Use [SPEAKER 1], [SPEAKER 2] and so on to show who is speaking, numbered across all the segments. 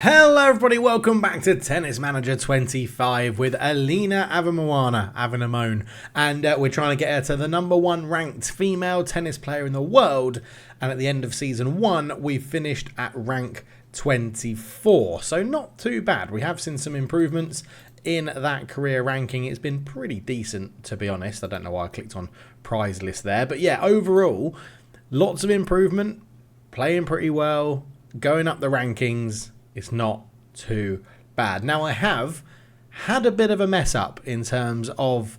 [SPEAKER 1] Hello everybody, welcome back to Tennis Manager 25 with Elina Avanesyan, and we're trying to get her to the #1 ranked female tennis player in the world, and at the end of season 1 we finished at rank 24, so not too bad. We have seen some improvements in that career ranking. It's been pretty decent, to be honest. I don't know why I clicked on prize list there, but yeah, overall lots of improvement, playing pretty well, going up the rankings. It's not too bad. Now, I have had a bit of a mess up in terms of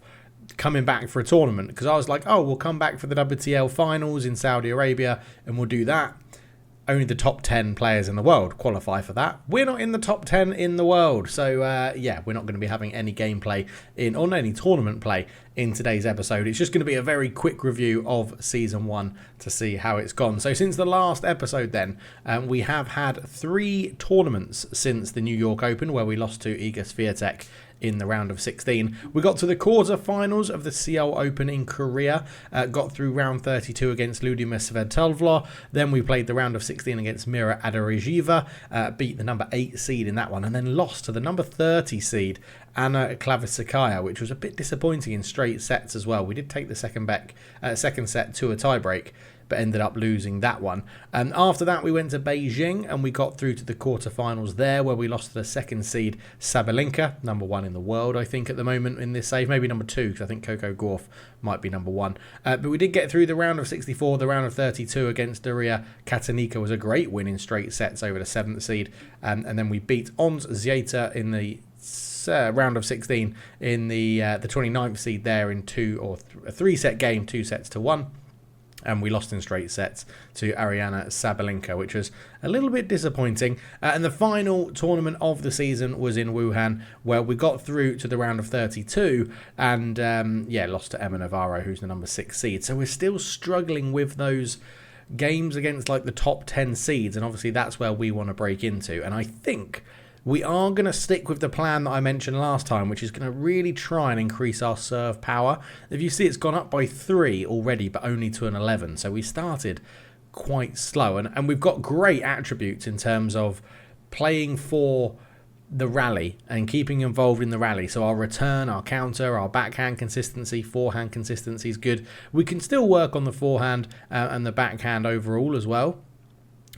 [SPEAKER 1] coming back for a tournament, because I was like, oh, we'll come back for the WTL finals in Saudi Arabia and we'll do that. Only the top 10 players in the world qualify for that. We're not in the top 10 in the world. So, yeah, we're not going to be having any gameplay or any tournament play in today's episode. It's just going to be a very quick review of Season 1 to see how it's gone. So since the last episode then, we have had 3 tournaments since the New York Open, where we lost to Iga Swiatek in the round of 16. We got to the quarterfinals of the Seoul Open in Korea, got through round 32 against Ludmila Svitolova. Then we played the round of 16 against Mira Adarizheva, beat the number 8 seed in that one, and then lost to the number 30 seed Anna Klavisakaya, which was a bit disappointing in straight sets as well. We did take the second set to a tiebreak, but ended up losing that one. And after that, we went to Beijing and we got through to the quarterfinals there, where we lost to the second seed Sabalenka, #1 in the world, I think, at the moment in this save. Maybe #2, because I think Coco Gauff might be #1. But we did get through the round of 64. The round of 32 against Daria Kasatkina was a great win in straight sets over the 7th seed. And then we beat Ons Zieta in the round of 16 in the 29th seed there in a 3-set game, 2-1. And we lost in straight sets to Ariana Sabalenka, which was a little bit disappointing. And the final tournament of the season was in Wuhan, where we got through to the round of 32 and, lost to Emma Navarro, who's the number 6 seed. So we're still struggling with those games against like the top 10 seeds, and obviously that's where we want to break into. And I think we are going to stick with the plan that I mentioned last time, which is going to really try and increase our serve power. If you see, it's gone up by 3 already, but only to an 11. So we started quite slow. And we've got great attributes in terms of playing for the rally and keeping involved in the rally. So our return, our counter, our backhand consistency, forehand consistency is good. We can still work on the forehand and the backhand overall as well.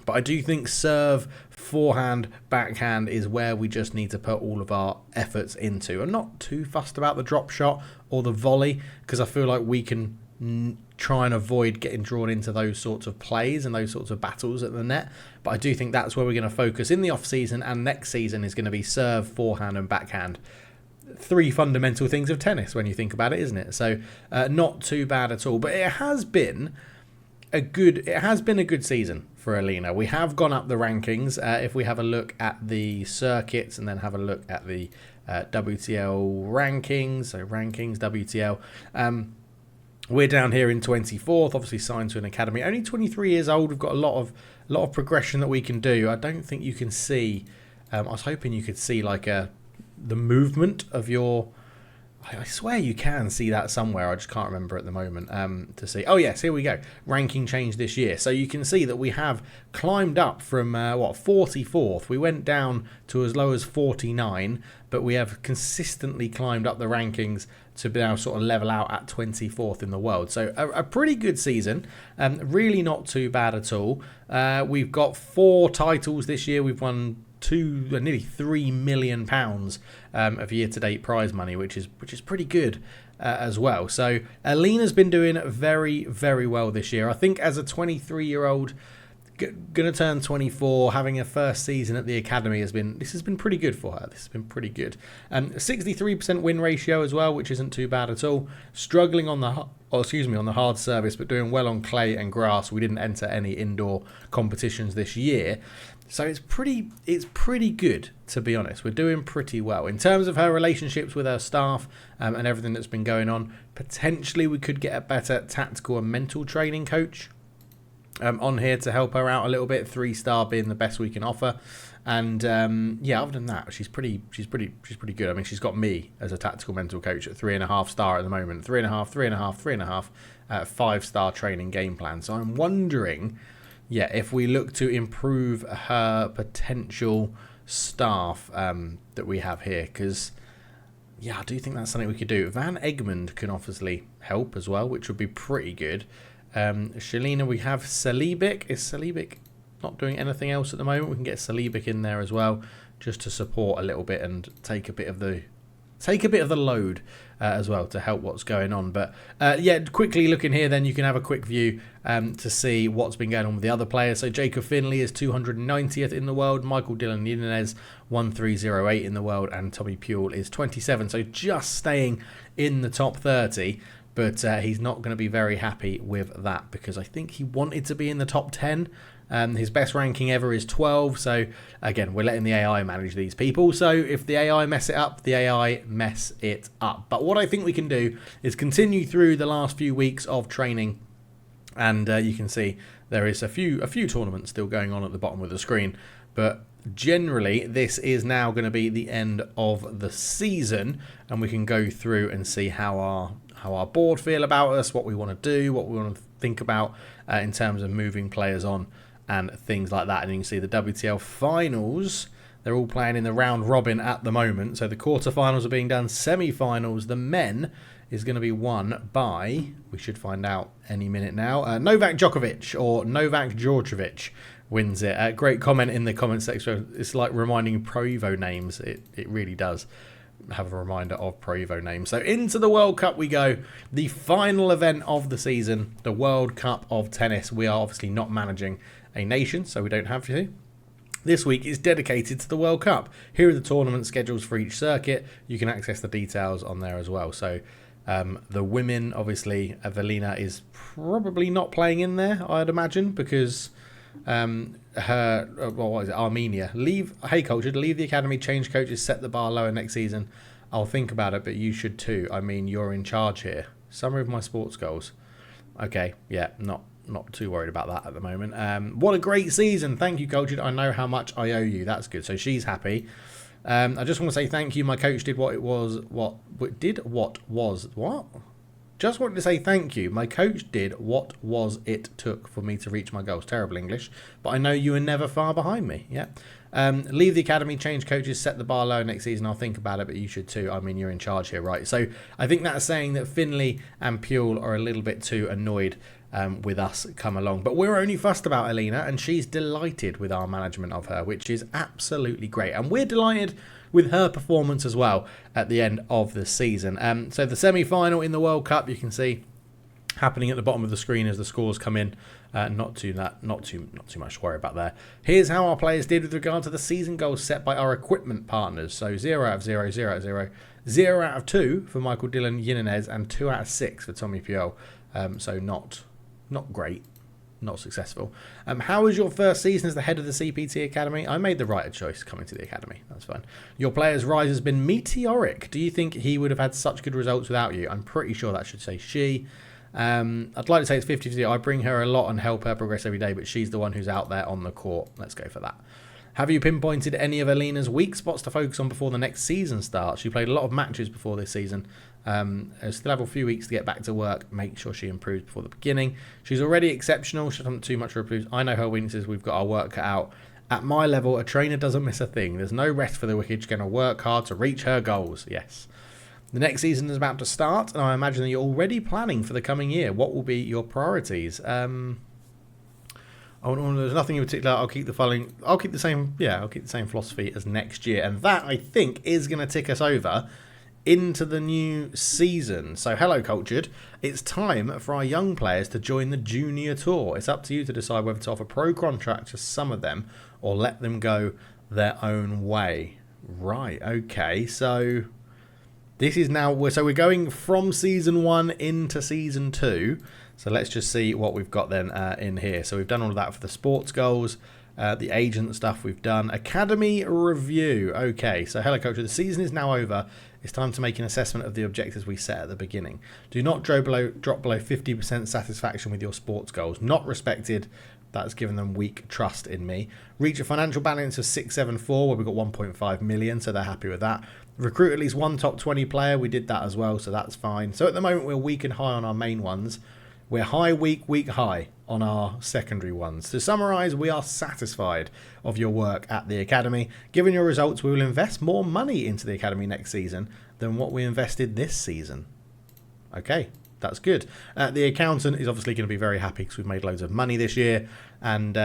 [SPEAKER 1] But I do think serve, forehand, backhand is where we just need to put all of our efforts into. I'm not too fussed about the drop shot or the volley, because I feel like we can try and avoid getting drawn into those sorts of plays and those sorts of battles at the net. But I do think that's where we're going to focus in the off-season, and next season is going to be serve, forehand and backhand. 3 fundamental things of tennis when you think about it, isn't it? So not too bad at all. But it has been a good season for Elina. We have gone up the rankings. If we have a look at the circuits and then have a look at the WTL rankings, so rankings, WTL, we're down here in 24th, obviously signed to an academy. Only 23 years old. We've got a lot of progression that we can do. I don't think you can see, I was hoping you could see like the movement of your, I swear you can see that somewhere. I just can't remember at the moment to see. Oh, yes, here we go. Ranking change this year. So you can see that we have climbed up from, 44th. We went down to as low as 49, but we have consistently climbed up the rankings to now sort of level out at 24th in the world. So a pretty good season. Really not too bad at all. We've got 4 titles this year. We've won nearly £3 million of year-to-date prize money, which is pretty good as well. So Elina's been doing very, very well this year. I think as a 23-year-old, going to turn 24, having a first season at the academy has been pretty good for her. This has been pretty good. 63% win ratio as well, which isn't too bad at all. Struggling on the hard service, but doing well on clay and grass. We didn't enter any indoor competitions this year. So it's pretty good, to be honest. We're doing pretty well. In terms of her relationships with her staff and everything that's been going on, potentially we could get a better tactical and mental training coach on here to help her out a little bit. 3-star being the best we can offer. And other than that, she's pretty good. I mean, she's got me as a tactical mental coach at 3.5-star at the moment. 3.5, 5-star training game plan. So I'm wondering, if we look to improve her potential staff that we have here, because yeah, I do think that's something we could do. Van Egmond can obviously help as well, which would be pretty good. Shalina, we have Salibic. Is Salibic not doing anything else at the moment? We can get Salibic in there as well, just to support a little bit and take a bit of the load as well to help what's going on. But yeah, quickly looking here, then you can have a quick view to see what's been going on with the other players. So Jacob Finley is 290th in the world, Michael Dylan Yinez 1308 in the world, and Tommy Puel is 27. So just staying in the top 30. But he's not going to be very happy with that, because I think he wanted to be in the top 10. His best ranking ever is 12. So again, we're letting the AI manage these people. So if the AI mess it up, the AI mess it up. But what I think we can do is continue through the last few weeks of training. And you can see there is a few tournaments still going on at the bottom of the screen. But generally, this is now going to be the end of the season. And we can go through and see how our board feel about us, what we want to do, what we want to think about in terms of moving players on and things like that. And you can see the WTL finals, they're all playing in the round robin at the moment. So the quarterfinals are being done, semi-finals, the men is going to be won by, we should find out any minute now, Novak Djokovic or Novak Djordjevic wins it. Great comment in the comment section. It's like reminding Pro Evo names. It really does have a reminder of Pro Evo names. So into the World Cup we go, the final event of the season, the World Cup of Tennis. We are obviously not managing a nation, so we don't have to. This week is dedicated to the World Cup. Here are the tournament schedules for each circuit. You can access the details on there as well. So the women, obviously, Elina is probably not playing in there, I'd imagine, because Armenia. Hey Cultured, leave the academy, change coaches, set the bar lower next season. I'll think about it, but you should too. I mean, you're in charge here. Summary of my sports goals. Okay, yeah, not too worried about that at the moment. What a great season. Thank you, Cultured. I know how much I owe you. That's good. So she's happy. I just want to say thank you. My coach did what Just wanted to say thank you. My coach did what it took for me to reach my goals. Terrible English, but I know you are never far behind me. Yeah. Leave the academy, change coaches, set the bar low next season. I'll think about it, but you should too. I mean, you're in charge here, right? So I think that's saying that Finley and Puel are a little bit too annoyed with us come along. But we're only fussed about Elina, and she's delighted with our management of her, which is absolutely great. And we're delighted with her performance as well at the end of the season. So the semi-final in the World Cup, you can see happening at the bottom of the screen as the scores come in. Not too much to worry about there. Here's how our players did with regard to the season goals set by our equipment partners. So 0 out of 0, 0 out of 0, 0 out of 2 for Michael Dylan Yinez, and 2 out of 6 for Tommy Puel. So not great. Not successful. How was your first season as the head of the CPT Academy? I made the right choice coming to the Academy. That's fine. Your player's rise has been meteoric. Do you think he would have had such good results without you? I'm pretty sure that should say she. I'd like to say it's 50-50. I bring her a lot and help her progress every day, but she's the one who's out there on the court. Let's go for that. Have you pinpointed any of Elina's weak spots to focus on before the next season starts? She played a lot of matches before this season. Still have a few weeks to get back to work. Make sure she improves before the beginning. She's already exceptional. She doesn't too much to improve. I know her weaknesses. We've got our work cut out. At my level, a trainer doesn't miss a thing. There's no rest for the wicked. She's going to work hard to reach her goals. Yes. The next season is about to start, and I imagine that you're already planning for the coming year. What will be your priorities? There's nothing in particular. I'll keep the same philosophy as next year, and that I think is going to tick us over into the new season. So hello Cultured, it's time for our young players to join the junior tour. It's up to you to decide whether to offer pro contract to some of them or let them go their own way. Right, okay, so this is now, so we're going from season 1 into season 2. So let's just see what we've got then in here. So we've done all of that for the sports goals, the agent stuff we've done. Academy review. Okay, so hello Coach, the season is now over. It's time to make an assessment of the objectives we set at the beginning. Do not drop below 50% satisfaction with your sports goals. Not respected. That's given them weak trust in me. Reach a financial balance of 674, where we've got 1.5 million, so they're happy with that. Recruit at least one top 20 player. We did that as well, so that's fine. So at the moment, we're weak and high on our main ones. We're high week high on our secondary ones. To summarise, we are satisfied of your work at the Academy. Given your results, we will invest more money into the Academy next season than what we invested this season. Okay, that's good. The accountant is obviously going to be very happy because we've made loads of money this year. And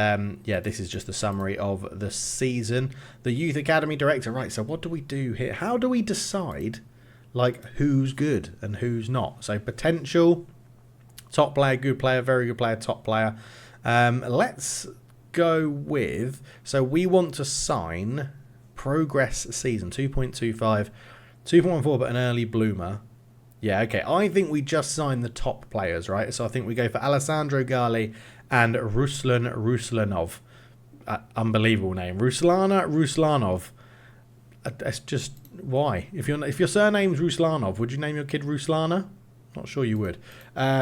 [SPEAKER 1] yeah, this is just a summary of the season. The Youth Academy Director, right, so what do we do here? How do we decide, like, who's good and who's not? So potential, top player, good player, very good player, top player. Let's go with, so we want to sign progress season, 2.25, 2.14, but an early bloomer. Yeah, okay. I think we just signed the top players, right? So I think we go for Alessandro Gali and Ruslanov. Unbelievable name. Ruslanov. That's just, why? If your surname's Ruslanov, would you name your kid Ruslana? Not sure you would.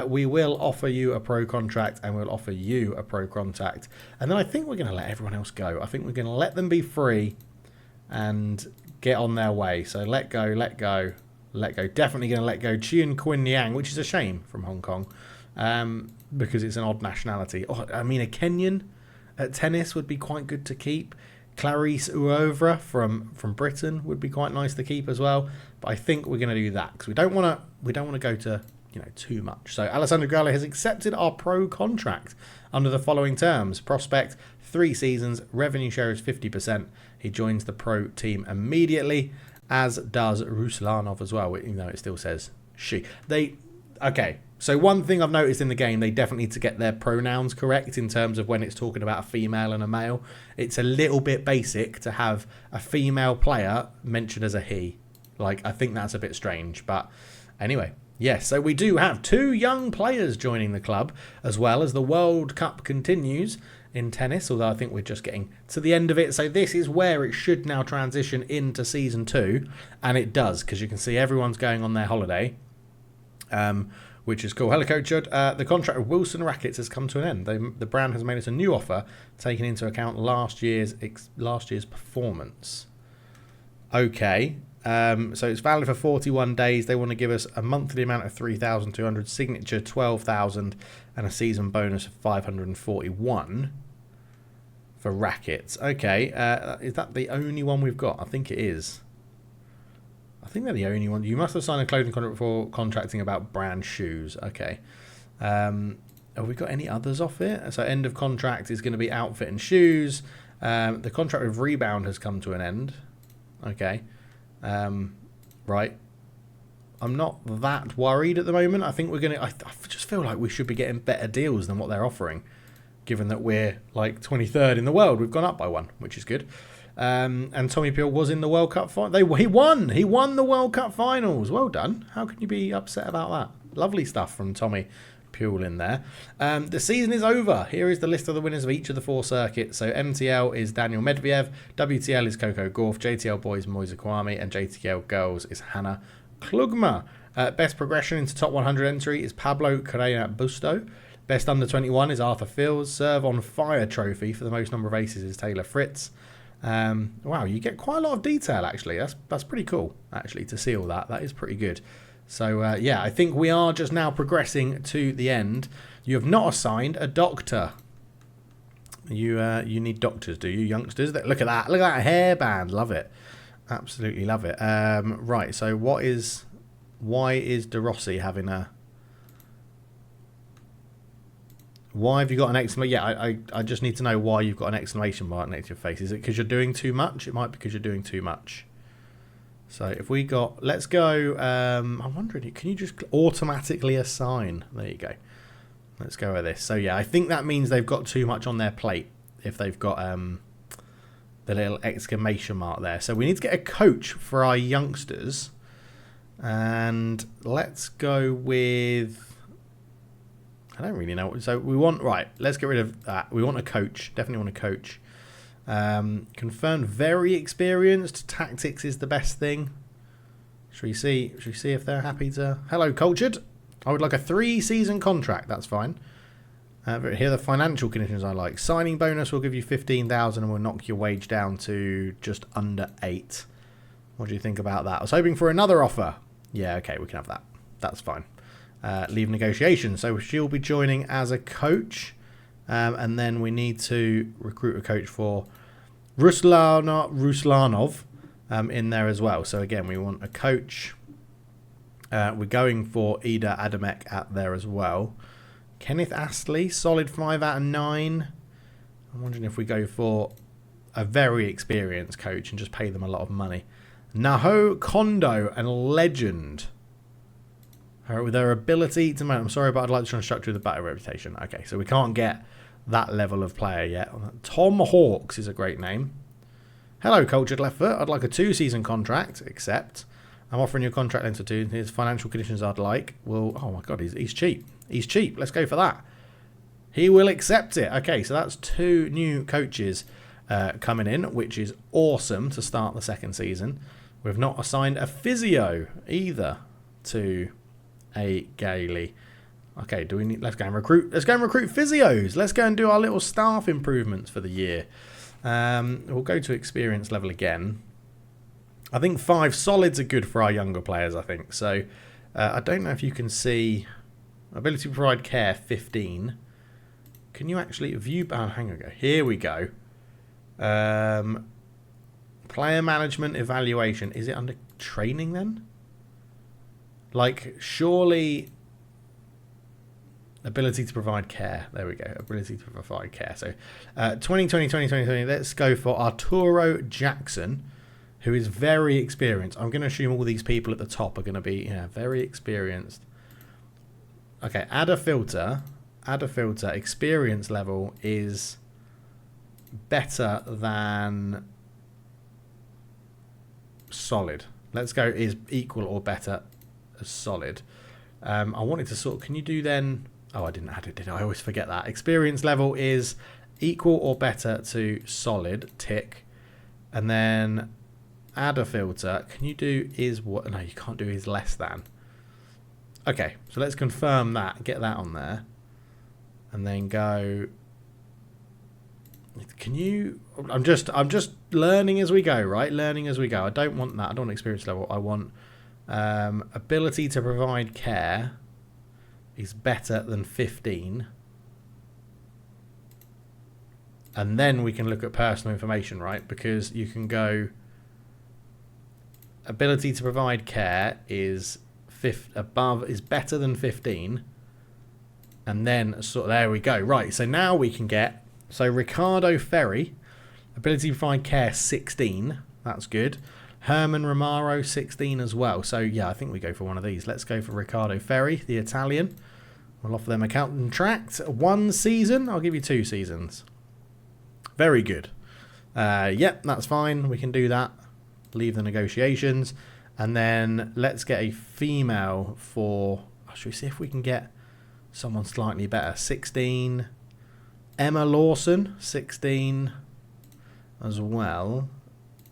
[SPEAKER 1] We will offer you a pro contract and we'll offer you a pro contract. And then I think we're going to let everyone else go. I think we're going to let them be free and get on their way. So let go. Definitely going to let go Chien Quinn Yang, which is a shame from Hong Kong because it's an odd nationality. Oh, I mean, a Kenyan at tennis would be quite good to keep. Clarice Uovra from Britain would be quite nice to keep as well. But I think we're going to do that because we don't want to go to too much. So Alessandro Gali has accepted our pro contract under the following terms: prospect, 3 seasons, revenue share is 50%. He joins the pro team immediately, as does Ruslanov as well, even though it still says she. Okay, so one thing I've noticed in the game, they definitely need to get their pronouns correct in terms of when it's talking about a female and a male. It's a little bit basic to have a female player mentioned as a he. Like, I think that's a bit strange, but anyway. Yes, so we do have 2 young players joining the club, as well as the World Cup continues in tennis, although I think we're just getting to the end of it. So this is where it should now transition into Season 2, and it does, because you can see everyone's going on their holiday, which is cool. Hello, Coach Judd. The contract with Wilson Rackets has come to an end. The brand has made us a new offer, taking into account last year's performance. Okay. So it's valid for 41 days. They want to give us a monthly amount of 3,200, signature 12,000, and a season bonus of 541 for rackets. Okay, is that the only one we've got? I think it is. I think they're the only one. You must have signed a clothing contract before contracting about brand shoes. Okay. Have we got any others off it? So end of contract is going to be outfit and shoes. The contract with Rebound has come to an end. Okay. Right. I'm not that worried at the moment. I think we're going to... I just feel like we should be getting better deals than what they're offering, given that we're like 23rd in the world. We've gone up by 1, which is good. And Tommy Peel was in the World Cup final. He won the World Cup finals. Well done. How can you be upset about that? Lovely stuff from Tommy Peel in there. The season is over. Here is the list of the winners of each of the 4 circuits. So MTL is Daniel Medvedev, WTL is Coco Gauff, JTL Boys Moise Kwame, and JTL Girls is Hannah Klugma. Best progression into top 100 entry is Pablo Correa Busto. Best under 21 is Arthur Fields. Serve on Fire trophy for the most number of aces is Taylor Fritz. Wow, you get quite a lot of detail actually. That's pretty cool actually to see all that. That is pretty good. So yeah, I think we are just now progressing to the end. You have not assigned a doctor. You need doctors, do you, youngsters? Look at that! Look at that hairband. Love it. Absolutely love it. Right. So why is De Rossi having a? Why have you got an exclamation? Yeah, I just need to know why you've got an exclamation mark next to your face. Is it because you're doing too much? It might be because you're doing too much. So if we got, let's go, I'm wondering, can you just automatically assign? There you go. Let's go with this. So yeah, I think that means they've got too much on their plate if they've got the little exclamation mark there. So we need to get a coach for our youngsters. And let's go with, I don't really know. So we want, right, let's get rid of that. We want a coach. Definitely want a coach. Confirmed very experienced. Tactics is the best thing. Should we see if they're happy to... Hello, Cultured. I would like a 3-season contract. That's fine. But here are the financial conditions I like. Signing bonus will give you 15,000 and will knock your wage down to just under 8. What do you think about that? I was hoping for another offer. Yeah, okay, we can have that. That's fine. leave negotiations. So she'll be joining as a coach. And then we need to recruit a coach for Ruslanov in there as well. So again, we want a coach. We're going for Ida Adamek at there as well. Kenneth Astley, solid 5 out of 9. I'm wondering if we go for a very experienced coach and just pay them a lot of money. Naho Kondo, a legend. With their ability to... I'm sorry, but I'd like to try and structure the better reputation. Okay, so we can't get that level of player yet. Tom Hawks is a great name. Hello, cultured left foot. I'd like a 2-season contract, except I'm offering you a contract length of 2. His financial conditions I'd like. Well, oh my God, he's cheap. He's cheap. Let's go for that. He will accept it. Okay, so that's 2 new coaches coming in, which is awesome to start the second season. We've not assigned a physio either to a Gailey. Okay, do we need? Let's go and recruit physios. Let's go and do our little staff improvements for the year. We'll go to experience level again. I think 5 solids are good for our younger players, I think. So I don't know if you can see ability to provide care 15. Can you actually view? Oh, hang on. Here we go. Player management evaluation. Is it under training then? Like, surely ability to provide care. There we go. Ability to provide care. So 2020. Let's go for Arturo Jackson, who is very experienced. I'm going to assume all these people at the top are going to be very experienced. Okay, add a filter. Experience level is better than solid. Let's go is equal or better as solid. I wanted to sort. Can you do then? Oh, I didn't add it, did I? I always forget that. Experience level is equal or better to solid. Tick. And then add a filter. Can you do is what? No, you can't do is less than. Okay, so let's confirm that. Get that on there. And then go. Can you? I'm just learning as we go, right? Learning as we go. I don't want that. I don't want experience level. I want ability to provide care is better than 15. And then we can look at personal information, right? Because you can go ability to provide care is better than 15. And then there we go. Right, so now we can get Ricardo Ferry, ability to provide care 16. That's good. Herman Romaro 16 as well. So yeah, I think we go for one of these. Let's go for Ricardo Ferry, the Italian. We'll offer them a contract. 1 season. I'll give you 2 seasons. Very good. Yep, that's fine. We can do that. Leave the negotiations. And then let's get a female for... Should we see if we can get someone slightly better? 16. Emma Lawson, 16 as well.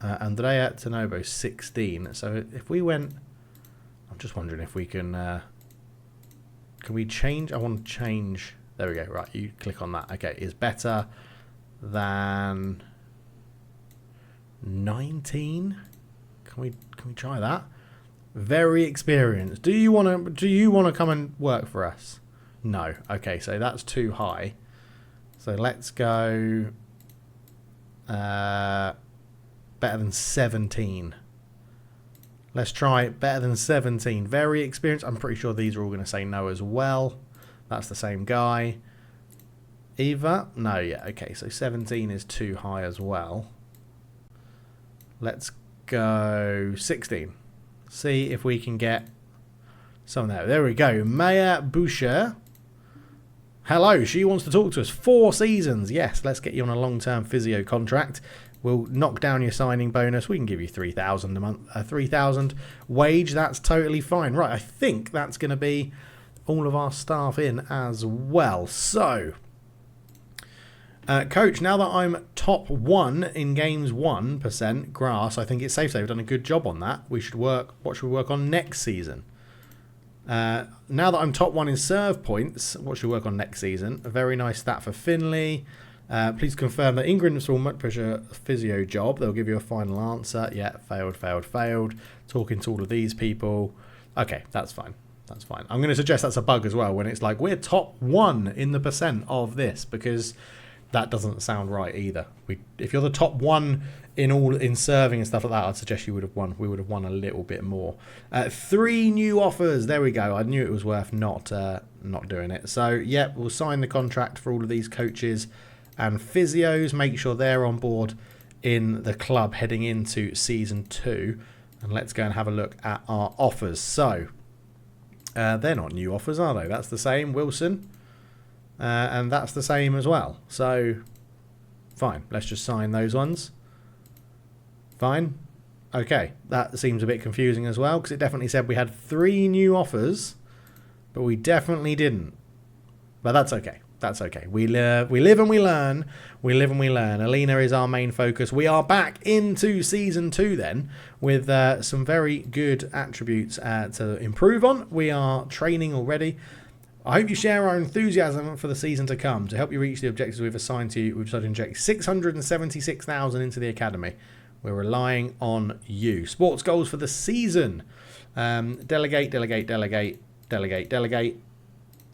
[SPEAKER 1] Andrea Tanobo, 16. So if we went... I'm just wondering if we can we change? I want to change... There we go. Right, you click on that. Okay, is better than 19. Can we try that? Very experienced. Do you want to come and work for us? No. Okay, so that's too high. So let's go better than 17. Let's try better than 17. Very experienced. I'm pretty sure these are all going to say no as well. That's the same guy. Eva? No, yeah. Okay, so 17 is too high as well. Let's go 16. See if we can get some there. There we go. Maya Boucher. Hello, she wants to talk to us. 4 seasons. Yes, let's get you on a long-term physio contract. We'll knock down your signing bonus. We can give you 3,000 a month. 3,000 wage. That's totally fine. Right, I think that's going to be all of our staff in as well. So, coach, now that I'm top 1 in games 1% grass, I think it's safe to say we've done a good job on that. We should work. What should we work on next season? Now that I'm top 1 in serve points, what should we work on next season? A very nice stat for Finley. Please confirm that England will much push a physio job. They'll give you a final answer. Yeah, failed. Talking to all of these people. Okay, that's fine. That's fine. I'm going to suggest that's a bug as well when it's like we're top 1 in the percent of this, because that doesn't sound right either. If you're the top 1 in serving and stuff like that, I'd suggest you would have won. We would have won a little bit more. 3 new offers. There we go. I knew it was worth not doing it. So yeah, we'll sign the contract for all of these coaches and physios. Make sure they're on board in the club heading into season 2. And let's go and have a look at our offers. So they're not new offers, are they? That's the same, Wilson. And that's the same as well. So, fine. Let's just sign those ones. Fine. Okay. That seems a bit confusing as well, because it definitely said we had 3 new offers, but we definitely didn't. But that's okay. That's okay. We live and we learn. We live and we learn. Elina is our main focus. We are back into season 2 then, with some very good attributes to improve on. We are training already. I hope you share our enthusiasm for the season to come. To help you reach the objectives we've assigned to you, we've decided to inject 676,000 into the academy. We're relying on you. Sports goals for the season. Delegate.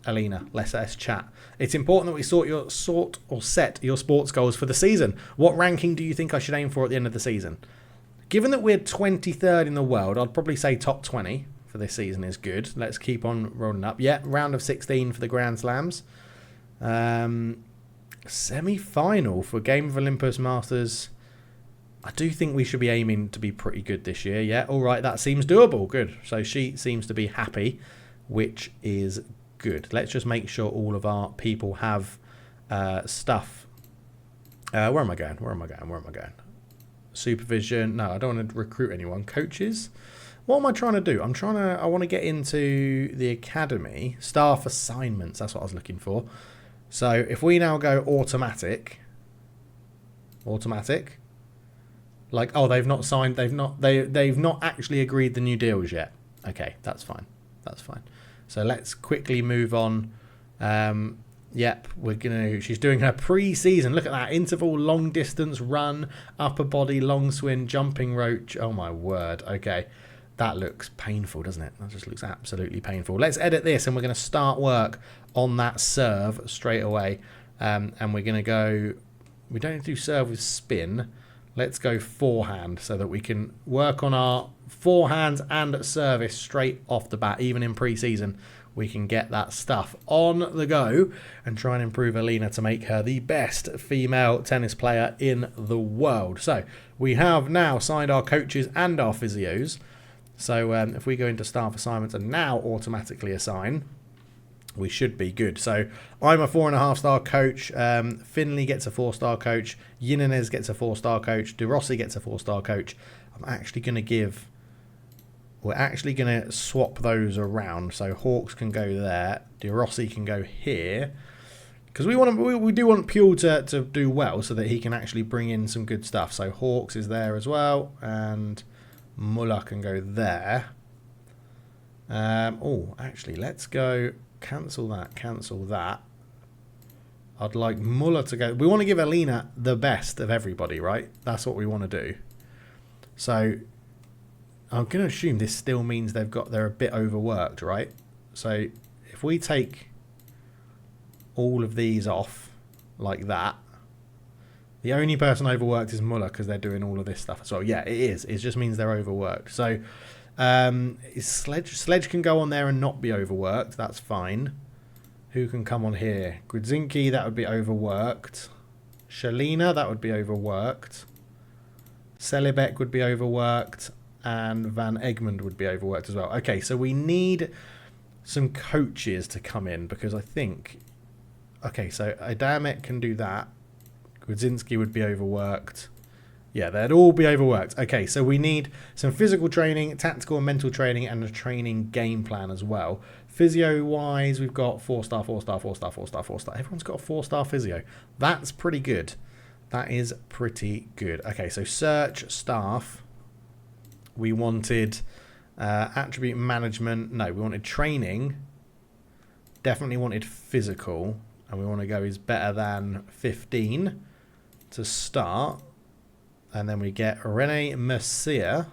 [SPEAKER 1] Elina, let's chat. It's important that we set your sports goals for the season. What ranking do you think I should aim for at the end of the season? Given that we're 23rd in the world, I'd probably say top 20 for this season is good. Let's keep on rolling up. Yeah, round of 16 for the Grand Slams. Semi-final for Game of Olympus Masters. I do think we should be aiming to be pretty good this year. Yeah, all right, that seems doable. Good. So she seems to be happy, which is good. Let's just make sure all of our people have stuff. Where am I going? Supervision. No, I don't want to recruit anyone. Coaches. What am I trying to do? I want to get into the academy. Staff assignments. That's what I was looking for. So if we now go automatic. Like, oh, they've not signed. They've not actually agreed the new deals yet. Okay, that's fine. So let's quickly move on. Yep, she's doing her pre-season. Look at that. Interval, long distance, run, upper body, long swim, jumping rope. Oh my word. Okay. That looks painful, doesn't it? That just looks absolutely painful. Let's edit this and we're going to start work on that serve straight away. And we're going to go, we don't need to do serve with spin. Let's go forehand so that we can work on our forehands and service straight off the bat. Even in pre-season, we can get that stuff on the go and try and improve Elina to make her the best female tennis player in the world. So we have now signed our coaches and our physios. So if we go into staff assignments and now automatically assign, we should be good. So I'm a 4.5-star coach. Finley gets a 4-star coach. Jimenez gets a 4-star coach. De Rossi gets a 4-star coach. We're actually going to swap those around. So Hawks can go there. De Rossi can go here. Because we do want Pule to do well so that he can actually bring in some good stuff. So Hawks is there as well. And Muller can go there. Actually, let's go cancel that. I'd like Muller to go. We want to give Elina the best of everybody, right? That's what we want to do. So I'm going to assume this still means they're a bit overworked, right? So if we take all of these off like that, the only person overworked is Muller because they're doing all of this stuff. So yeah, it is. It just means they're overworked. So Sledge can go on there and not be overworked. That's fine. Who can come on here? Grudzinski, that would be overworked. Shalina, that would be overworked. Selibek would be overworked. And Van Egmond would be overworked as well. Okay, so we need some coaches to come in because I think... Okay, so Adamek can do that. Grudzinski would be overworked. Yeah, they'd all be overworked. Okay, so we need some physical training, tactical and mental training, and a training game plan as well. Physio-wise, we've got 4-star, 4-star, 4-star, 4-star, 4-star. Everyone's got a 4-star physio. That's pretty good. That is pretty good. Okay, so search staff. We wanted attribute management. No, we wanted training. Definitely wanted physical. And we want to go is better than 15 to start. And then we get Rene Mercier.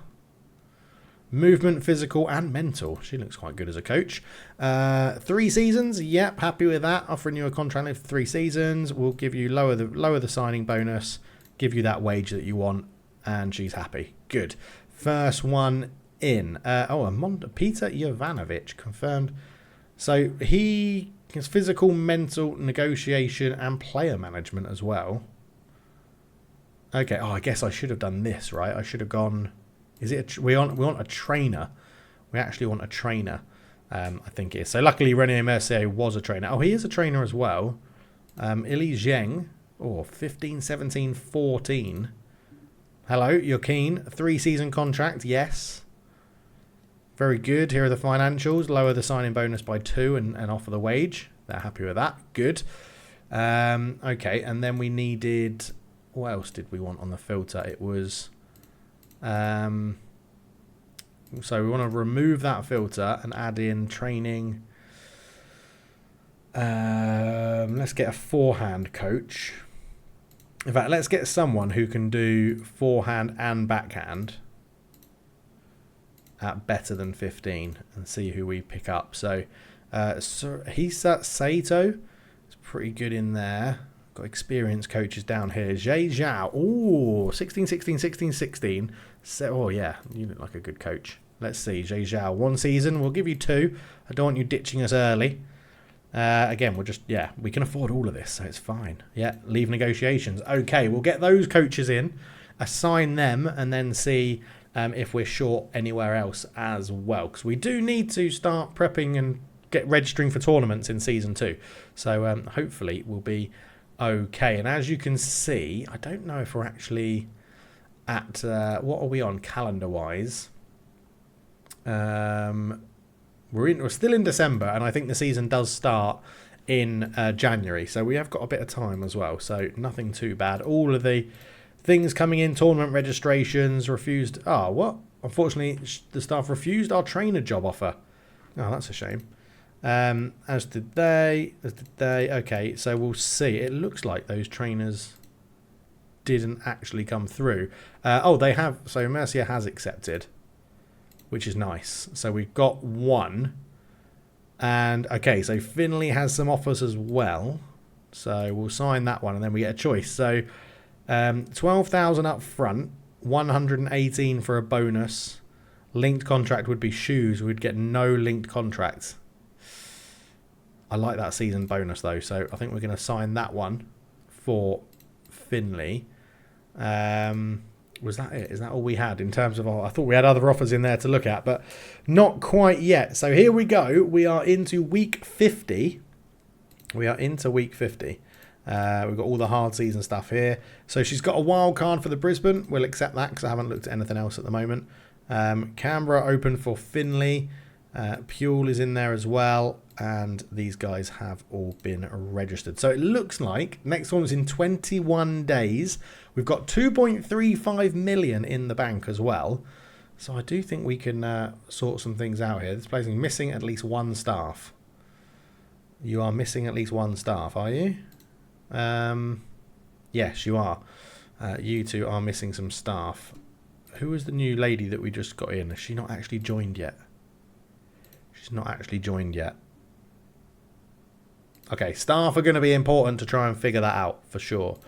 [SPEAKER 1] Movement, physical, and mental. She looks quite good as a coach. 3 seasons. Yep, happy with that. Offering you a contract for 3 seasons. We'll give you lower the signing bonus. Give you that wage that you want, and she's happy. Good. First one in. Peter Jovanovic confirmed. So he has physical, mental, negotiation, and player management as well. Okay. Oh, I guess I should have done this, right? I should have gone. Is it? We want a trainer. We actually want a trainer. I think it is. So luckily, Rene Mercier was a trainer. Oh, he is a trainer as well. Ili Zheng. Oh, 15, 17, 14. Hello, you're keen. 3-season contract, yes. Very good. Here are the financials. Lower the signing bonus by 2 and offer the wage. They're happy with that. Good. Okay, and then we needed... What else did we want on the filter? It was... so we want to remove that filter and add in training. Let's get a forehand coach. In fact, let's get someone who can do forehand and backhand at better than 15 and see who we pick up. So Hisa Saito is pretty good in there. Got experienced coaches down here. Zhe Zhao. Ooh, 16, 16, 16, 16. So, oh, yeah, you look like a good coach. Let's see. Zhe Zhao. 1 season. We'll give you 2. I don't want you ditching us early. Again, we'll just, yeah, we can afford all of this, so it's fine. Yeah, leave negotiations. Okay, we'll get those coaches in, assign them, and then see if we're short anywhere else as well. Because we do need to start prepping and get registering for tournaments in Season 2. So hopefully we'll be... okay, and as you can see, I don't know if we're actually at what are we on calendar wise. We're still in December, and I think the season does start in January, so we have got a bit of time as well, so nothing too bad. All of the things coming in, tournament registrations refused. Unfortunately the staff refused our trainer job offer. Oh, that's a shame. As did they. Okay, so we'll see. It looks like those trainers didn't actually come through. They have. So Mercia has accepted, which is nice. So we've got 1. And, okay, so Finley has some offers as well. So we'll sign that one, and then we get a choice. So 12,000 up front, 118 for a bonus. Linked contract would be shoes. We'd get no linked contracts. I like that season bonus though, so I think we're going to sign that one for Finley. Was that it? Is that all we had in terms of... I thought we had other offers in there to look at, but not quite yet. So here we go. We are into week 50. We've got all the hard season stuff here. So she's got a wild card for the Brisbane. We'll accept that because I haven't looked at anything else at the moment. Canberra open for Finley. Puel is in there as well, and these guys have all been registered. So it looks like next one's in 21 days. We've got 2.35 million in the bank as well. So I do think we can sort some things out here. This place is missing at least 1 staff. You are missing at least 1 staff, are you? Yes, you are. You 2 are missing some staff. Who is the new lady that we just got in? Has she not actually joined yet? She's not actually joined yet. Okay, staff are going to be important to try and figure that out for sure.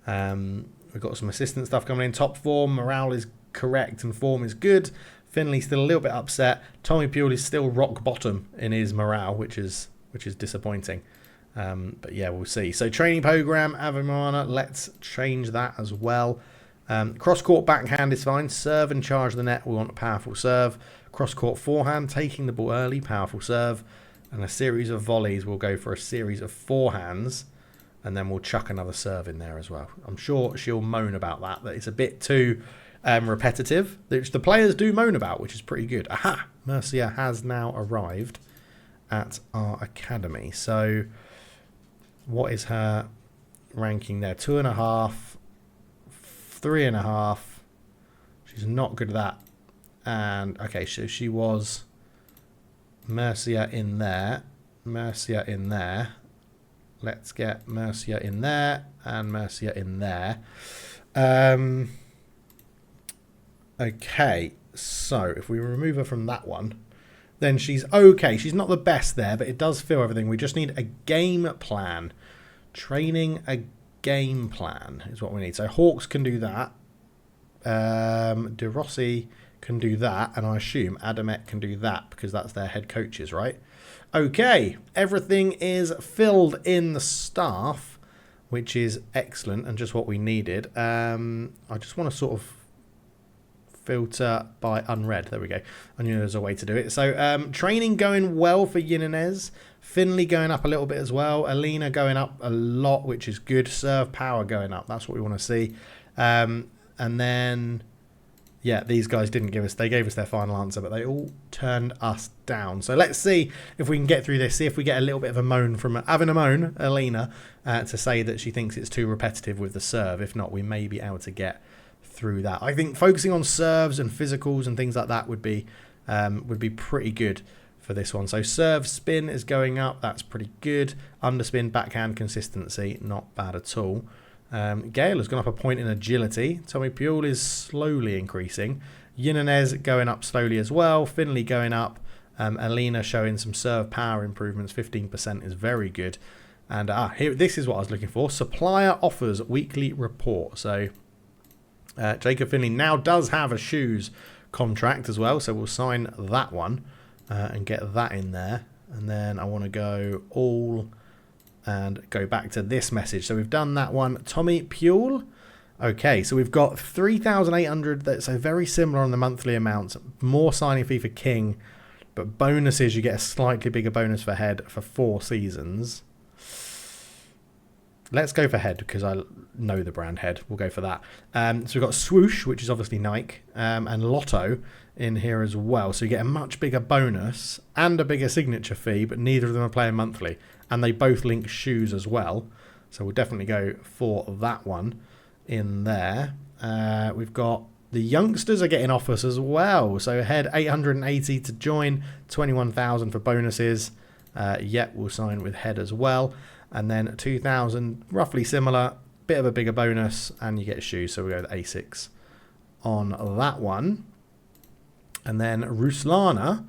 [SPEAKER 1] We've got some assistant stuff coming in. Top form, morale is correct and form is good. Finley's still a little bit upset. Tommy Puel is still rock bottom in his morale, which is disappointing. But yeah, we'll see. So training program, Avanesyan, let's change that as well. Cross-court backhand is fine. Serve and charge the net. We want a powerful serve. Cross-court forehand, taking the ball early, powerful serve. And a series of volleys, we'll go for a series of forehands. And then we'll chuck another serve in there as well. I'm sure she'll moan about that it's a bit too repetitive, which the players do moan about, which is pretty good. Aha! Mercia has now arrived at our academy. So what is her ranking there? 2.5, 3.5. She's not good at that. And okay, so she was Mercia in there. Mercia in there. Let's get Mercia in there and Mercia in there. Okay, So if we remove her from that one, then she's okay. She's not the best there, but it does fill everything. We just need a game plan. Training a game plan is what we need. So Hawks can do that. De Rossi can do that. And I assume Adamet can do that because that's their head coaches, right? Okay. Everything is filled in the staff, which is excellent and just what we needed. I just want to sort of filter by unread. There we go. I knew there was a way to do it. So training going well for Jimenez. Finley going up a little bit as well. Elina going up a lot, which is good. Serve power going up. That's what we want to see. And then, yeah, these guys didn't give us, they gave us their final answer, but they all turned us down. So let's see if we can get through this. See if we get a little bit of a moan from Elina, to say that she thinks it's too repetitive with the serve. If not, we may be able to get through that. I think focusing on serves and physicals and things like that would be pretty good for this one. So serve spin is going up. That's pretty good. Underspin, backhand consistency, not bad at all. Gail has gone up a point in agility. Tommy Pule is slowly increasing. Jimenez going up slowly as well. Finley going up. Elina showing some serve power improvements. 15% is very good. And here, this is what I was looking for. Supplier offers weekly report. So Jacob Finley now does have a shoes contract as well, so we'll sign that one and get that in there. And then I want to go all and go back to this message. So we've done that one. Tommy Pule. Okay, so we've got 3,800. That's so very similar on the monthly amounts. More signing fee for King, but bonuses, you get a slightly bigger bonus for head for 4 seasons. Let's go for head because I know the brand head. We'll go for that. So we've got Swoosh, which is obviously Nike, and Lotto in here as well. So you get a much bigger bonus and a bigger signature fee, but neither of them are playing monthly. And they both link shoes as well. So we'll definitely go for that one in there. We've got the youngsters are getting offers as well. So head 880 to join, 21,000 for bonuses. Yep, we'll sign with head as well. And then 2,000, roughly similar, bit of a bigger bonus, and you get a shoe. So we go with A6 on that one. And then Ruslana.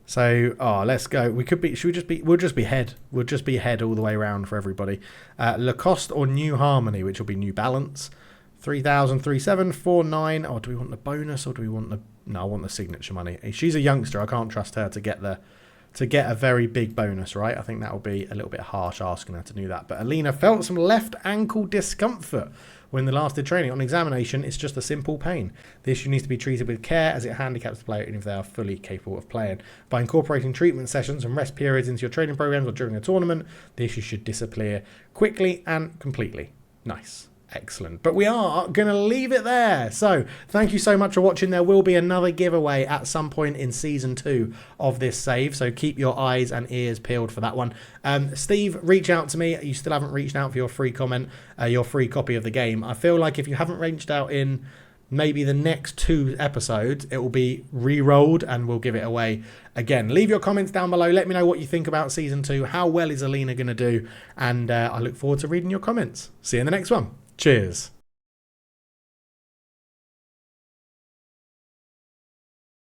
[SPEAKER 1] So, let's go. We'll just be head. We'll just be head all the way around for everybody. Lacoste or New Harmony, which will be New Balance. 3,000, 3,749. Oh, do we want the bonus or do we want the... No, I want the signature money. She's a youngster. I can't trust her to get a very big bonus, right? I think that will be a little bit harsh asking her to do that. But Elina felt some left ankle discomfort when the last did training. On examination, it's just a simple pain. The issue needs to be treated with care as it handicaps the player even if they are fully capable of playing. By incorporating treatment sessions and rest periods into your training programs or during a tournament, the issue should disappear quickly and completely. Nice. Excellent. But we are going to leave it there. So thank you so much for watching. There will be another giveaway at some point in season 2 of this save. So keep your eyes and ears peeled for that one. Steve, reach out to me. You still haven't reached out for your free comment, your free copy of the game. I feel like if you haven't reached out in maybe the next 2 episodes, it will be re-rolled and we'll give it away again. Leave your comments down below. Let me know what you think about season 2. How well is Elina going to do? And I look forward to reading your comments. See you in the next one. Cheers.